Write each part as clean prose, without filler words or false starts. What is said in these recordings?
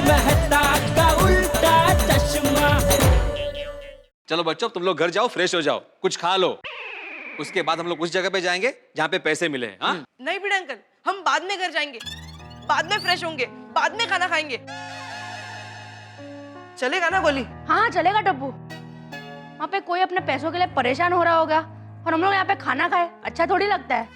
मेहता का उल्टा चश्मा। चलो बच्चों, तुम लोग घर जाओ, फ्रेश हो जाओ, कुछ खा लो। उसके बाद हम लोग उस जगह पे जाएंगे जहाँ पे पैसे मिले। हाँ? नहीं भिड़े अंकल, हम बाद में घर जाएंगे, बाद में फ्रेश होंगे, बाद में खाना खाएंगे। चलेगा ना गोली? हाँ चलेगा टप्पू। वहाँ पे कोई अपने पैसों के लिए परेशान हो रहा होगा और हम लोग यहाँ पे खाना खाए, अच्छा थोड़ी लगता है।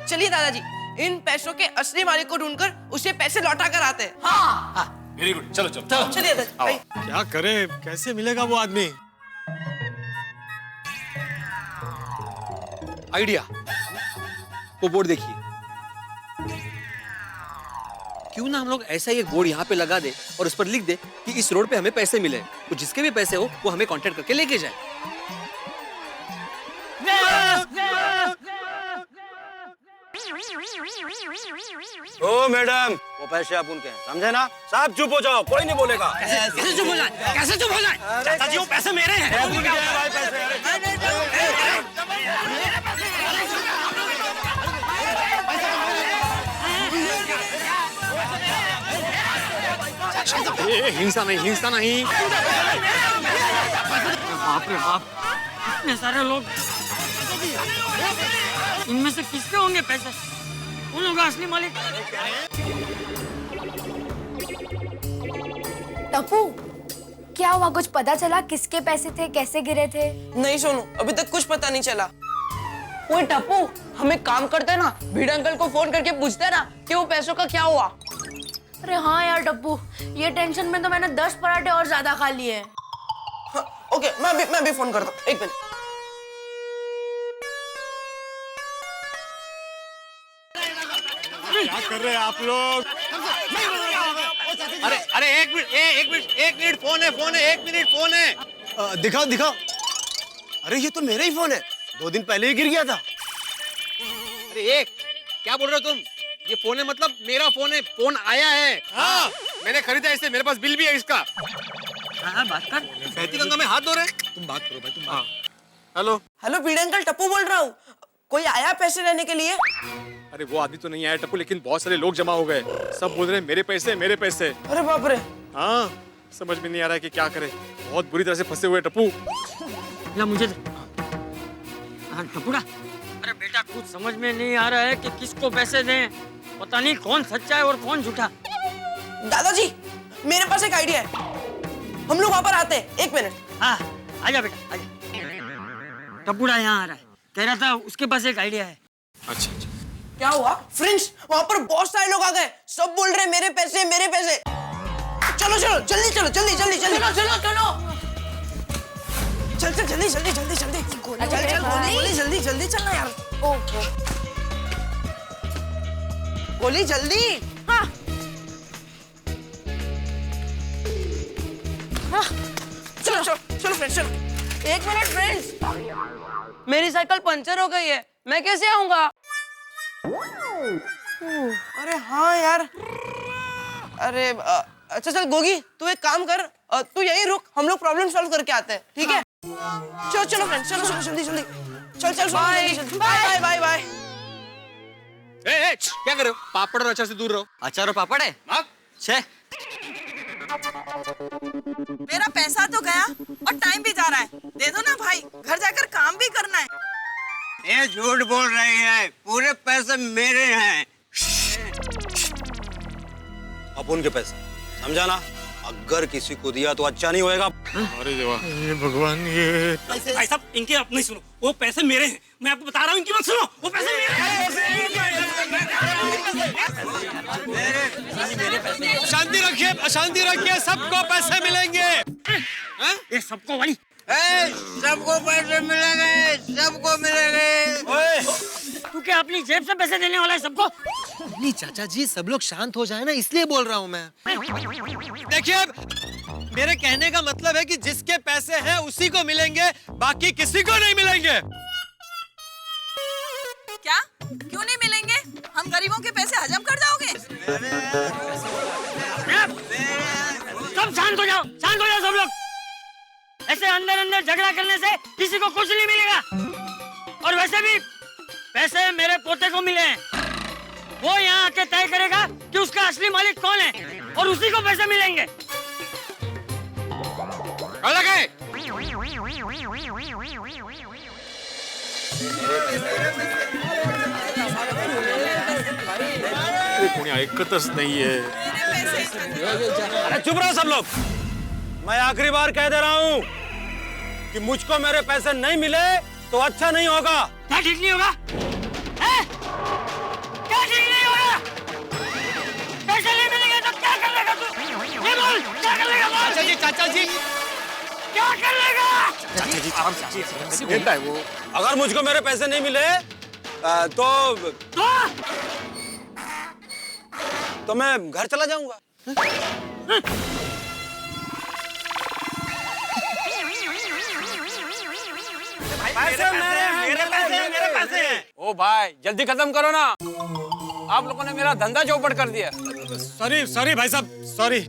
चलिए दादाजी, इन पैसों के असली मालिक को ढूंढकर उसे पैसे लौटा कर आते हैं। हाँ वेरी गुड, चलो चलो चलो। चलिए दादाजी भाई। क्या करे, कैसे मिलेगा वो आदमी? आइडिया, वो बोर्ड देखिए। क्यों ना हम लोग ऐसा ही एक बोर्ड यहाँ पे लगा दे और उस पर लिख दे कि इस रोड पे हमें पैसे मिले, तो जिसके भी पैसे हो वो हमें कांटेक्ट करके लेके जाए। ओ मैडम, वो पैसे आप उनके हैं, समझे ना? साहब चुप हो जाओ, कोई नहीं बोलेगा। कैसे चुप हो जाए, कैसे चुप हो जाए? चाचा जी वो पैसे मेरे हैं। हिंसा नहीं, हिंसा नहीं। बाप रे बाप, इतने सारे लोग, इनमें से किसके होंगे पैसे? उन लोगों का असली मालिक। टप्पू, क्या हुआ? कुछ पता चला किसके पैसे थे, कैसे गिरे थे? नहीं सोनू, अभी तक कुछ पता नहीं चला। ओए टप्पू, हम एक काम करते हैं ना, भिड़े अंकल को फोन करके पूछते हैं ना कि वो पैसों का क्या हुआ। अरे हाँ यार टप्पू, ये टेंशन में तो मैंने 10 पराठे और ज्यादा खा लिए हैं। हाँ, ओके, मैं भी फोन करता हूँ, एक मिनट। क्या कर रहे हैं आप लोग? अरे अरे एक मिनट, फोन है, एक मिनट, फोन है। दिखाओ दिखाओ। अरे ये तो मेरा ही फोन है, 2 दिन पहले ही गिर गया था। अरे क्या बोल रहे हो तुम? ये फोन है मतलब मेरा फोन है, फोन आया है। हाँ, मैंने खरीदा इसे, मेरे पास बिल भी है इसका। हाँ बात कर। बहती गंगा में हाथ धो रहे। तुम बात करो भाई, तुम। हाँ, हेलो। हेलो भिड़े अंकल, टप्पू बोल रहा हूँ। कोई आया पैसे लेने के लिए? अरे वो आदमी तो नहीं आया टप्पू, लेकिन बहुत सारे लोग जमा हो गए, सब बोल रहे हैं मेरे पैसे, मेरे पैसे। अरे बाप रे। हाँ, समझ में नहीं आ रहा है कि क्या करे, बहुत बुरी तरह से फंसे हुए टप्पू। ला मुझे टपुड़ा। अरे बेटा, कुछ समझ में नहीं आ रहा है कि किसको पैसे दें, पता नहीं कौन सच्चा है और कौन झूठा। दादाजी, मेरे पास एक आइडिया है, हम लोग वहाँ पर आते हैं, 1 मिनट। हाँ आजा बेटा, आजा। टपुड़ा यहाँ आ रहा है, कह रहा था उसके पास एक आइडिया है। अच्छा। क्या हुआ? फ्रेंड्स, वहाँ पर बहुत सारे लोग आ गए, सब बोल रहे मेरे पैसे, मेरे पैसे। चलो चलो, जल्दी चलो, जल्दी जल्दी जल्दी। चलो चलो चलो। चल चल जल्दी जल्दी जल्दी जल्दी। चल चल गोली, जल्दी जल्दी चलना यार। ओके। गोली जल्दी। हाँ। हाँ। चलो चलो चलो फ्रेंड्स, चलो। 1 मिनट फ्रेंड्स, मेरी साइकिल पंचर हो गई है, मैं कैसे आऊंगा? अरे हाँ यार। अरे अच्छा चल गोगी, तू एक काम कर, तू यहीं रुक, हम लोग प्रॉब्लम सॉल्व करके आते हैं, ठीक है? चलो चलो फ्रेंड्स, चलो चलो जल्दी जल्दी। चल चल बाय बाय बाय बाय। क्या कर रहे हो? पापड़ और अचार से दूर रहो। अचार और पापड़ है? छे। मेरा पैसा तो गया और टाइम भी जा रहा है, दे दो ना भाई, घर जाकर काम भी करना है। ये झूठ बोल रही है, पूरे पैसे मेरे हैं। अब उनके पैसे, समझा ना? अगर किसी को दिया तो अच्छा नहीं होएगा। अरे देवा, ये भगवान, ये भाई साहब इनकी आप नहीं सुनो, वो पैसे मेरे हैं, मैं आपको बता रहा हूँ, इनकी मत सुनो, वो पैसे मेरे हैं। शांति रखिए, अशांति रखिए, सबको पैसे मिलेंगे। ये सबको भाई, सबको पैसे मिलेंगे, सबको मिलेंगे। तू क्या अपनी जेब से पैसे देने वाला है सबको? नहीं चाचा जी, सब लोग शांत हो जाए ना, इसलिए बोल रहा हूँ मैं। देखिए, मेरे कहने का मतलब है कि जिसके पैसे हैं उसी को मिलेंगे, बाकी किसी को नहीं मिलेंगे। क्या? क्यों नहीं मिलेंगे? हम गरीबों के पैसे हजम कर जाओगे? सब शांत हो जाओ, शांत हो जाओ सब लोग। ऐसे अंदर अंदर झगड़ा करने से किसी को कुछ नहीं मिलेगा। और वैसे भी पैसे मेरे पोते को मिले हैं, वो यहाँ आके तय करेगा कि उसका असली मालिक कौन है। और उसी को पैसे मिलेंगे। कहाँ लगे? कोणी ऐकतच नाहीये। अरे चुप रहो सब लोग। मैं आखिरी बार कह दे रहा हूँ कि मुझको मेरे पैसे नहीं मिले तो अच्छा नहीं होगा। क्या ठीक नहीं होगा? हैं? क्या ठीक नहीं होगा? पैसे नहीं मिलेंगे तो क्या कर लेगा तू? ये बोल, क्या कर लेगा बोल? चाचा जी क्या कर लेगा? चाचा जी आराम से देता है वो। अगर मुझको मेरे पैसे नहीं मिले तो मैं घर चला जाऊंगा। पैसे मेरे पैसे हैं। ओ भाई जल्दी खत्म करो ना, आप लोगों ने मेरा धंधा चौपट कर दिया। सॉरी भाई साहब, सॉरी।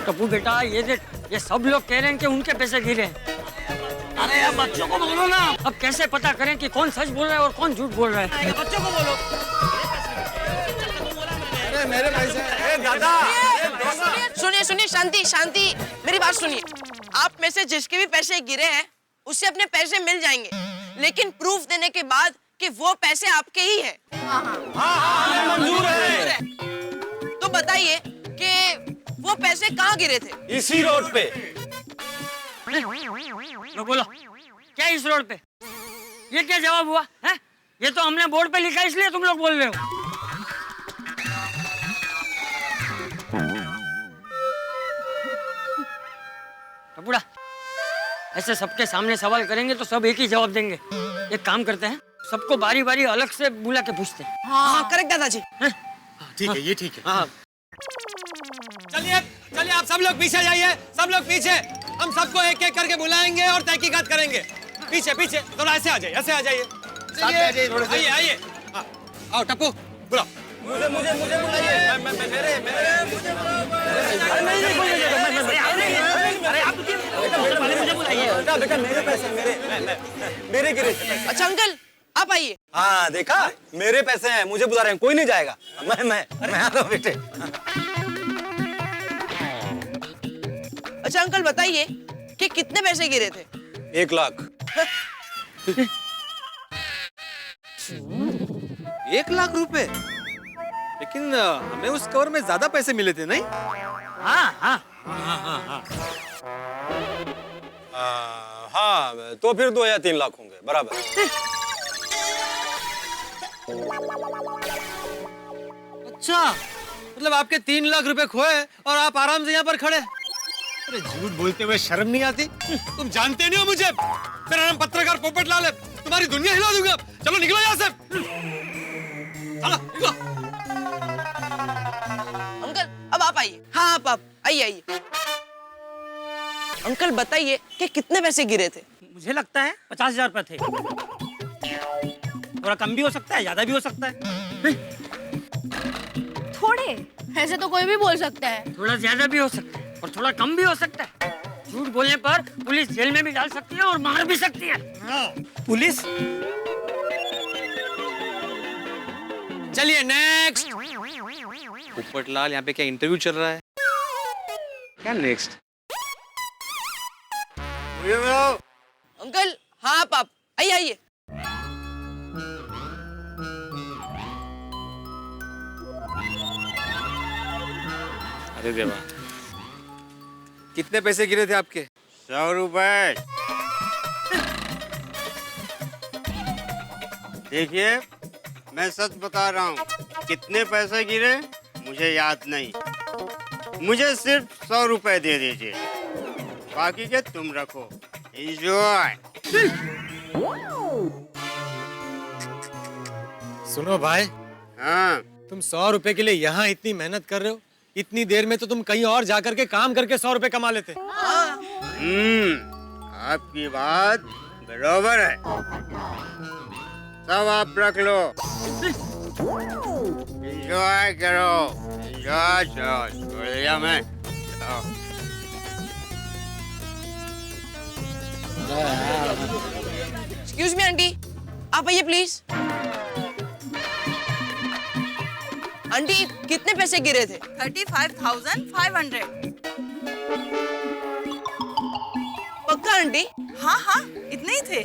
टप्पू बेटा, ये देख, ये सब लोग कह रहे हैं कि उनके पैसे गिरे हैं। अरे यार बच्चों को बोलो ना। अब कैसे पता करें कि कौन सच बोल रहा है और कौन झूठ बोल रहा है? बच्चों को बोलो। अरे मेरे पैसे। दादा सुनिए सुनिए, शांति शांति, मेरी बात सुनिए। आप में से जिसके भी पैसे गिरे हैं उससे अपने पैसे मिल जाएंगे, लेकिन प्रूफ देने के बाद कि वो पैसे आपके ही हैं। मंजूर है। तो बताइए कि वो पैसे कहाँ गिरे थे? इसी रोड पे। लो बोलो, क्या इस रोड पे? ये क्या जवाब हुआ है? ये तो हमने बोर्ड पे लिखा, इसलिए तुम लोग बोल रहे हो। टपुड़ा, ऐसे सबके सामने सवाल करेंगे तो सब एक ही जवाब देंगे। एक काम करते हैं, सबको बारी बारी अलग से बुला के पूछते हैं। हाँ करेक्ट दादाजी। ठीक है, ये ठीक है। चलिए चलिए, आप सब लोग पीछे जाइए, सब लोग पीछे। हम सबको एक एक करके बुलाएंगे और तहकीकात करेंगे। पीछे पीछे थोड़ा ऐसे आ जाइए, ऐसे आ जाइए। आइए आइए, आओ टप्पू बुलाओ। मुझे बुलाइए। बेटा मेरे पैसे मेरे गिरे। अच्छा अंकल आप आइए। हाँ देखा, मेरे पैसे हैं, मुझे बुला रहे हैं, कोई नहीं जाएगा। मैं आ रहा हूँ बेटे। अच्छा अंकल बताइए कि कितने पैसे गिरे थे? 1 लाख। 1 लाख रुपए? लेकिन हमें उस कवर में ज्यादा पैसे मिले थे नहीं? हाँ तो फिर 2 या 3 लाख होंगे बराबर। अच्छा, मतलब आपके 3 लाख रुपए खोए और आप आराम से यहाँ पर खड़े। अरे झूठ बोलते हुए शर्म नहीं आती? तुम जानते नहीं हो मुझे, मेरा नाम पत्रकार पोपटलाल है। तुम्हारी दुनिया हिला दूंगा। चलो निकलो यहाँ से, चलो निकलो। अंकल अब आप आइए। हाँ आप आइए। अंकल बताइए कि कितने पैसे गिरे थे? मुझे लगता है 50,000 रुपए थे। थोड़ा कम भी हो सकता है, ज्यादा भी हो सकता है। थोड़े ऐसे तो कोई भी बोल सकता है। थोड़ा ज्यादा भी हो सकता है और थोड़ा कम भी हो सकता है। झूठ बोलने पर पुलिस जेल में भी डाल सकती है और मार भी सकती है। पुलिस? चलिए नेक्स्ट। पोपटलाल, यहाँ पे क्या इंटरव्यू चल रहा है? क्या नेक्स्ट? अंकल हाँ आप आइए। अरे देवा, कितने पैसे गिरे थे आपके? 100 रुपए। देखिए मैं सच बता रहा हूँ, कितने पैसे गिरे मुझे याद नहीं। मुझे सिर्फ 100 रुपए दे दीजिए, बाकी के तुम रखो। एंजॉय। सुनो भाई, हाँ तुम 100 रुपए के लिए यहाँ इतनी मेहनत कर रहे हो, इतनी देर में तो तुम कहीं और जाकर के काम करके 100 रुपए कमा लेते। आपकी बात बराबर है। सब आप रख लो। एंजॉय करो, एंजॉय। छोड़ दिया मैं। जाओ। एक्सक्यूज मी आंटी, आप आइए प्लीज। आंटी कितने पैसे गिरे थे? 35,500। पक्का आंटी? हाँ हाँ, इतने ही थे।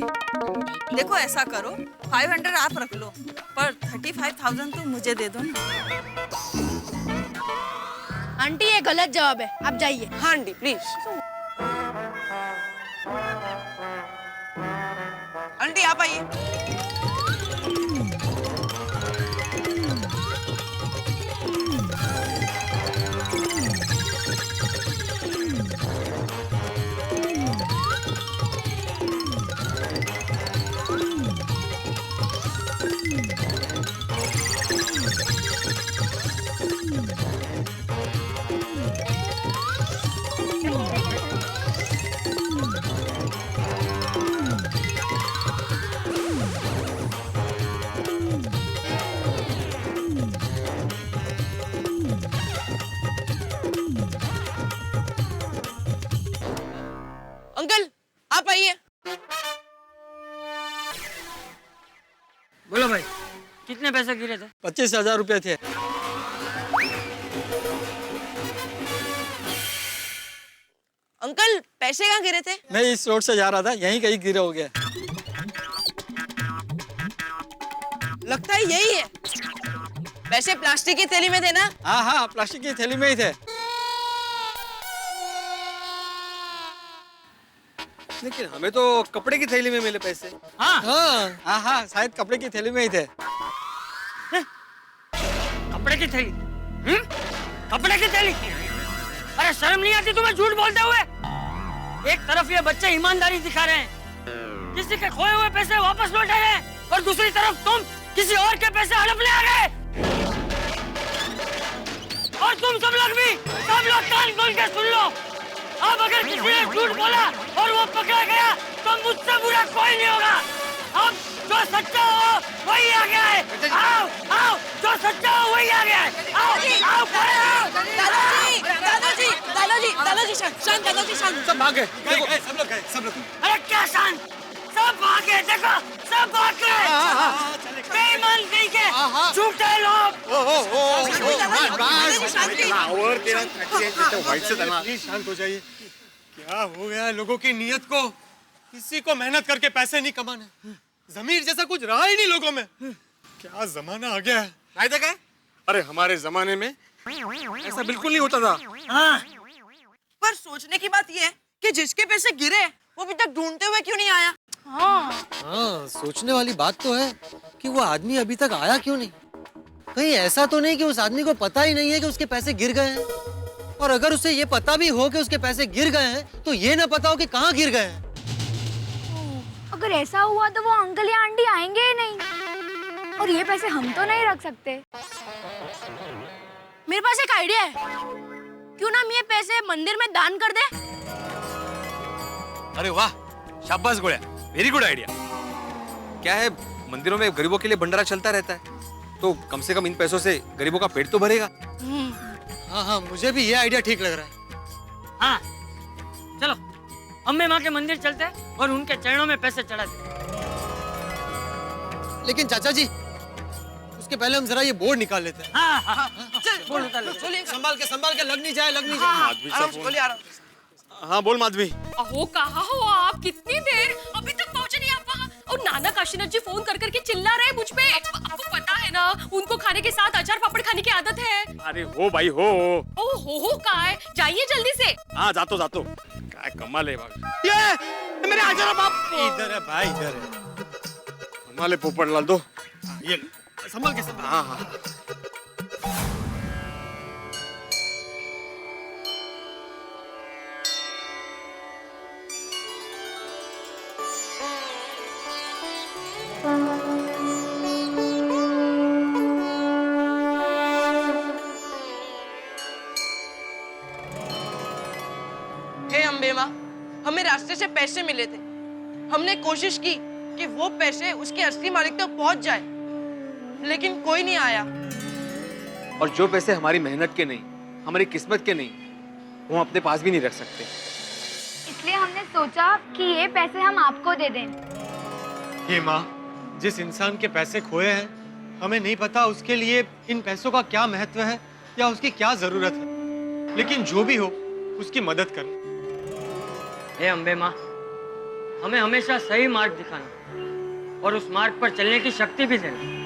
देखो ऐसा करो, 500 आप रख लो, पर 35,000 तो मुझे दे दो ना। आंटी ये गलत जवाब है, आप जाइए। हाँ आंटी प्लीज। आंटी आप आइए। अंकल आप आइए। बोलो भाई, कितने पैसे गिरे थे? 25,000 रुपए थे। अंकल पैसे कहाँ गिरे थे? मैं इस रोड से जा रहा था, यहीं कहीं गिरे हो गया। लगता है यही है। पैसे प्लास्टिक की थैली में थे ना? हाँ हाँ, प्लास्टिक की थैली में ही थे। लेकिन हमें तो कपड़े की थैली में मिले पैसे। हाँ हाँ हाँ हाँ, शायद कपड़े की थैली में ही थे। कपड़े की थैली? कपड़े की थैली? अरे शर्म नहीं आती तुम्हें झूठ बोलते हुए? एक तरफ ये बच्चे ईमानदारी दिखा रहे हैं, किसी के खोए हुए पैसे वापस लौटा रहे हैं, और दूसरी तरफ तुम किसी और के पैसे हड़पने आ गए। और तुम सब लोग कान खोल के सुन लो, अब अगर किसी ने झूठ बोला और वो पकड़ा गया तो मुझसे बुरा कोई नहीं होगा। अब जो सच्चा हो वही आ गया है। आओ आओ, जो सच्चा हो वही आ गया है। आओ आओ, खड़े आओ। दादाजी दादाजी दादाजी दादाजी शांत, दादाजी शांत। सब भागे। सब लोग गए, सब लोग। अरे क्या शांत? सब भागे, देखो सब भागे। बेईमान कहीं के, झूठे लोग। प्लीज शांत हो जाइए। क्या हो गया लोगों की नीयत को? किसी को मेहनत करके पैसे नहीं कमाने, जमीर जैसा कुछ रहा ही नहीं लोगों में। क्या जमाना आ गया है। नहीं देखा? अरे हमारे जमाने में ऐसा बिल्कुल नहीं होता था। हाँ, पर सोचने की बात यह है कि जिसके पैसे गिरे वो अभी तक ढूंढते हुए क्यों नहीं आया? हाँ, सोचने वाली बात तो है कि वो आदमी अभी तक आया क्यों नहीं। कहीं ऐसा तो नहीं कि उस आदमी को पता ही नहीं है कि उसके पैसे गिर गए हैं, और अगर उसे ये पता भी हो कि उसके पैसे गिर गए हैं तो ये ना पता हो कि कहाँ गिर गए हैं। अगर ऐसा हुआ तो वो अंकल या आंटी आएंगे ही नहीं, और ये पैसे हम तो नहीं रख सकते। मेरे पास एक आइडिया है, क्यों ना हम ये पैसे मंदिर में दान कर दे? अरे वाह, शाबाश गोया, वेरी गुड आइडिया। क्या है, मंदिरों में गरीबों के लिए भंडारा चलता रहता है, तो कम से कम इन पैसों से गरीबों का पेट तो भरेगा। हाँ हाँ, मुझे भी ये आइडिया ठीक लग रहा है। हाँ, चलो अम्बे माँ के मंदिर चलते हैं और उनके चरणों में पैसे चढ़ाते। लेकिन चाचा जी, उसके पहले हम जरा ये बोर्ड निकाल लेते हैं। हाँ हाँ, बोल चलिए। संभाल के लग नहीं जाए, आराम से बोलिए, आराम से। हाँ बोल माधवी। अहो कहाँ हो आप? कितनी देर अभी तक पहुँचे नहीं आप वहाँ? और नाना काशीनाथ जी फोन कर करके चिल्ला रहे मुझ पे। आपको पता है ना, उनको खाने के साथ अचार पापड़ खाने की आदत है। अरे हो भाई हो। ओ हो कहाँ है? जाइए जल्दी से। हाँ जातो क्या कमाल है भाई। ये मेरे आचार बाप। इधर है भाई, इधर है। कमाल है पोपटलाल, दो ये संभाल के संभाल। हाँ हाँ। हे अम्बे माँ, हमें रास्ते से पैसे मिले थे। हमने कोशिश की कि वो पैसे उसके असली मालिक तक पहुंच जाए, लेकिन कोई नहीं आया। और जो पैसे हमारी मेहनत के नहीं, हमारी किस्मत के नहीं, वो हम अपने पास भी नहीं रख सकते। इसलिए हमने सोचा कि ये पैसे हम आपको दे दें। ये माँ, जिस इंसान के पैसे खोए हैं, हमें नहीं पता उसके लिए इन पैसों का क्या महत्व है या उसकी क्या जरूरत है, लेकिन जो भी हो उसकी मदद कर। हे अम्बे माँ, हमें हमेशा सही मार्ग दिखाना और उस मार्ग पर चलने की शक्ति भी देना।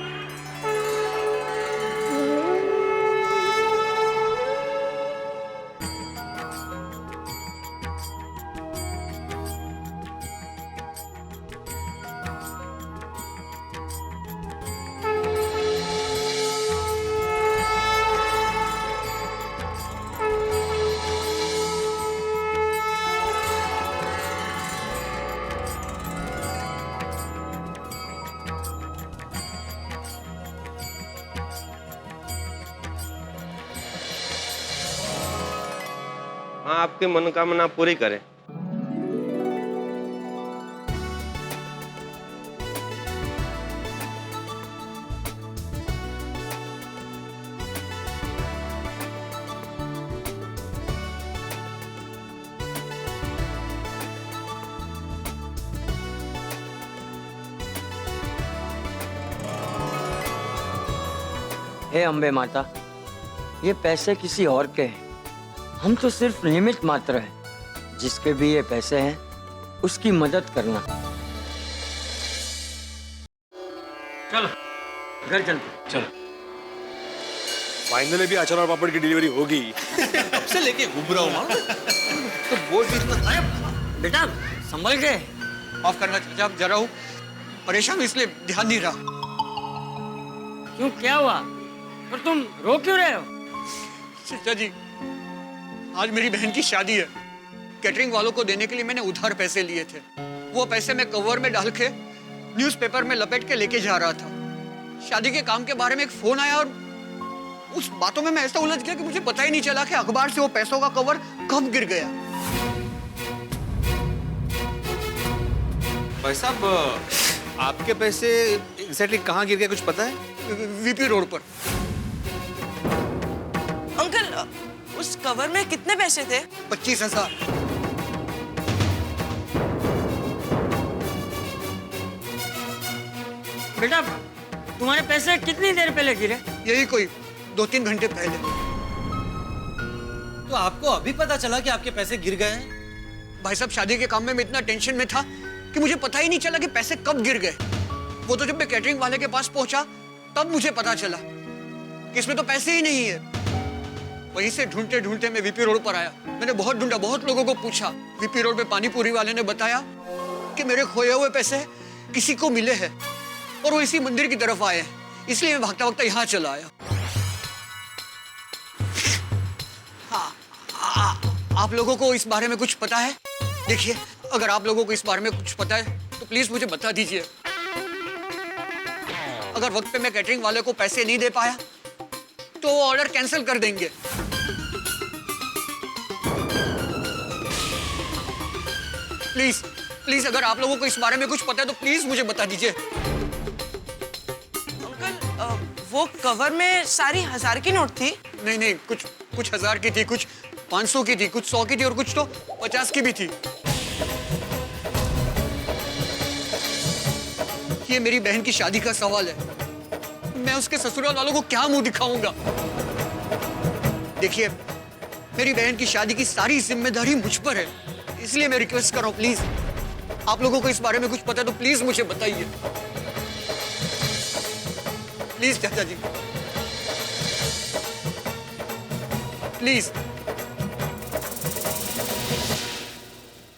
हाँ, आपकी मनोकामना पूरी करे। हे अम्बे माता, ये पैसे किसी और के हैं, हम तो सिर्फ निमित्त मात्र हैं। जिसके भी ये पैसे हैं उसकी मदद करना। चलो घर चलते। चलो। फाइनली भी अचार और पापड़ की डिलीवरी होगी। कब से लेके घूम रहा हूँ तो बोर्ड भी इतना बेटा संभल के। ऑफ करना चाचा, जरा हूँ परेशान हूँ इसलिए ध्यान नहीं रहा। क्यों, क्या हुआ? पर तुम रो क्यों रहे हो? चाचा जी, आज मेरी बहन की शादी है। कैटरिंग वालों को देने के लिए मैंने उधार पैसे लिए थे। वो पैसे मैं कवर में डाल के न्यूज़पेपर में लपेट के लेके जा रहा था। शादी के काम के बारे में एक फोन आया और उस बातों में मैं ऐसा उलझ गया कि मुझे पता ही नहीं चला कि अखबार से वो पैसों का कवर कब गिर गया। भाई साहब, आपके पैसे एग्जैक्टली कहाँ गिर गए, कुछ पता है? वीपी रोड पर। अंकल, उस कवर में कितने पैसे थे? 25,000। बेटा तुम्हारे पैसे कितनी देर पहले गिरे? यही कोई 2-3 घंटे पहले। तो आपको अभी पता चला कि आपके पैसे गिर गए हैं? भाई साहब, शादी के काम में मैं इतना टेंशन में था कि मुझे पता ही नहीं चला कि पैसे कब गिर गए। वो तो जब मैं कैटरिंग वाले के पास पहुंचा तब मुझे पता चला कि इसमें तो पैसे ही नहीं है। वहीं से ढूंढते ढूंढते मैं वीपी रोड पर आया। मैंने बहुत ढूंढा, बहुत लोगों को पूछा। वीपी रोड पे पानी पूरी वाले ने बताया कि मेरे खोए हुए पैसे किसी को मिले हैं और वो इसी मंदिर की तरफ आए हैं। इसलिए मैं भागता भागता यहाँ चला आया। हाँ, आप लोगों को इस बारे में कुछ पता है? देखिए, अगर आप लोगों को इस बारे में कुछ पता है तो प्लीज मुझे बता दीजिए। अगर वक्त पे मैं कैटरिंग वाले को पैसे नहीं दे पाया तो वो ऑर्डर कैंसिल कर देंगे। प्लीज प्लीज, अगर आप लोगों को इस बारे में कुछ पता है तो प्लीज मुझे बता दीजिए। अंकल, वो कवर में सारी 1000 की नोट थी? नहीं नहीं, कुछ 1000 की थी, कुछ 500 की थी, कुछ 100 की थी और कुछ तो 50 की भी थी। ये मेरी बहन की शादी का सवाल है। मैं उसके ससुराल वालों को क्या मुंह दिखाऊंगा? देखिए, मेरी बहन की शादी की सारी जिम्मेदारी मुझ पर है, इसलिए मैं रिक्वेस्ट कर रहा हूं, प्लीज आप लोगों को इस बारे में कुछ पता है तो प्लीज मुझे बताइए। प्लीज चाचा जी, प्लीज।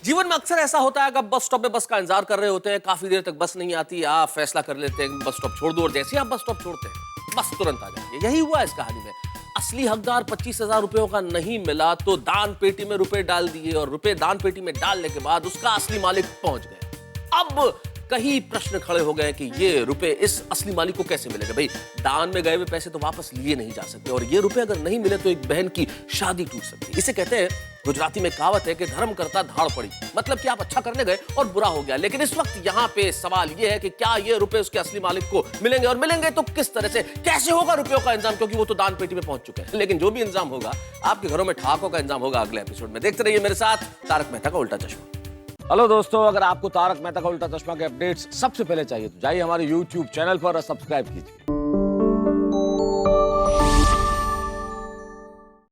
जीवन में अक्सर ऐसा होता है कि आप बस स्टॉप पे बस का इंतजार कर रहे होते हैं, काफी देर तक बस नहीं आती, आप फैसला कर लेते हैं बस स्टॉप छोड़ दो, और जैसे ही आप बस स्टॉप छोड़ते हैं बस तुरंत आ जाएगी। यही हुआ इस कहानी में। असली हकदार 25,000 रुपयों का नहीं मिला तो दान पेटी में रुपए डाल दिए और रुपए दान पेटी में डालने के बाद उसका असली मालिक पहुंच गया। अब कई प्रश्न खड़े हो गए कि ये रुपए इस असली मालिक को कैसे मिलेगा। भाई दान में गए हुए पैसे तो वापस लिए नहीं जा सकते, और ये रुपए अगर नहीं मिले तो एक बहन की शादी टूट सकती है। इसे कहते हैं, गुजराती में कहावत है कि धर्म करता धाड़ पड़ी, मतलब कि आप अच्छा करने गए और बुरा हो गया। लेकिन इस वक्त यहाँ पे सवाल ये है कि क्या ये रुपए उसके असली मालिक को मिलेंगे, और मिलेंगे तो किस तरह से, कैसे होगा रुपयों का इंतजाम, क्योंकि वो तो दान पेटी में पहुंच चुके हैं। लेकिन जो भी इंतजाम होगा, आपके घरों में ठहाकों का इंतजाम होगा अगले एपिसोड में। देखते रहिए मेरे साथ तारक मेहता का उल्टा चश्मा। हेलो दोस्तों, अगर आपको तारक मेहता का उल्टा चश्मा के अपडेट्स सबसे पहले चाहिए तो जाइए हमारे YouTube चैनल पर और सब्सक्राइब कीजिए।